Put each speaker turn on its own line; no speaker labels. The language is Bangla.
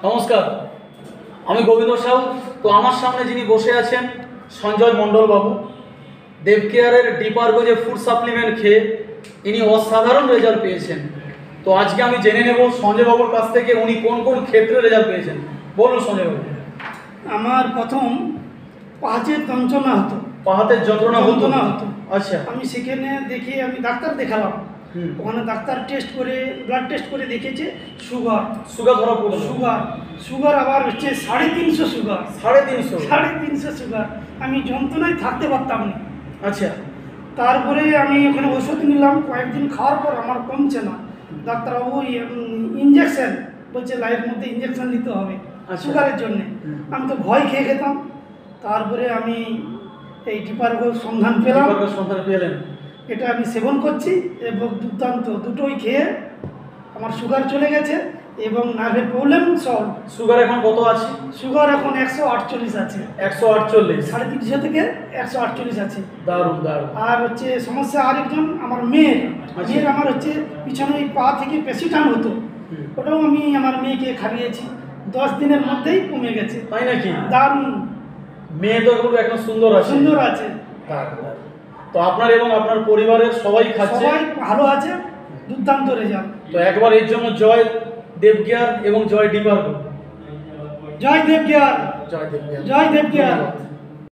নমস্কার, আমি গোবিন্দ সাউ। তো আমার সামনে যিনি বসে আছেন সঞ্জয় মণ্ডল বাবু, দেবকেয়ারের ডিপার্গো যে ফুড সাপ্লিমেন্ট খেয়ে ইনি অসাধারণ রেজাল্ট পেয়েছেন। তো আজকে আমি জেনে নেব সঞ্জয় বাবুর কাছ থেকে উনি কোন কোন ক্ষেত্রে রেজাল্ট পেয়েছেন। বলুন সঞ্জয় বাবু।
আমার প্রথম পাহাচের যন্ত্রণা হতো।
পাহাতের যন্ত্রণা হতো?
আচ্ছা। আমি সেখানে দেখি আমি ডাক্তার দেখালাম। ওখানে ডাক্তার টেস্ট করে ব্লাড টেস্ট করে দেখেছে সুগার
ধরা পড়লো।
সুগার আবার হচ্ছে 350 সুগার। 350 সুগার। আমি যন্ত্রণায় থাকতে পারতাম না।
আচ্ছা।
তারপরে আমি ওখানে ওষুধ নিলাম, কয়েকদিন খাওয়ার পর আমার কমছে না। ডাক্তারবাবু ইঞ্জেকশন বলছে, লাইয়ের মধ্যে ইঞ্জেকশন নিতে হবে সুগারের জন্য। আমি তো ভয় খেয়ে খেতাম। তারপরে আমি এই ডিপার্গোর সন্ধান পেলাম। এটা আমি সেবন করছি এবং দুর্দান্ত, দুটোই খেয়ে আমার সুগার চলে গেছে এবং নার্ভের প্রবলেম সলভ।
সুগার এখন কত আছে?
সুগার এখন 148 আছে।
148?
350 থেকে 148 আছে।
দারুণ দারুণ।
আর হচ্ছে সমস্যা আরেকজন আমার মেয়ের আমার হচ্ছে পিছনে পা থেকে পেশি টান হতো, ওটাও আমি আমার মেয়েকে খাইয়েছি। 10 দিনের মধ্যেই কমে গেছে।
তাই নাকি?
দারুণ।
মেয়ে তো এখন সুন্দর আছে। তো আপনার এবং আপনার পরিবারের সবাই খাচ্ছে?
সবাই ভালো আছে, দুর্দান্ত রেজাল্ট।
তো একবার এর জন্য জয় দেবকেয়ার এবং জয় ডিপার্গো।
জয় দেবকেয়ার।
জয় দেবকেয়ার।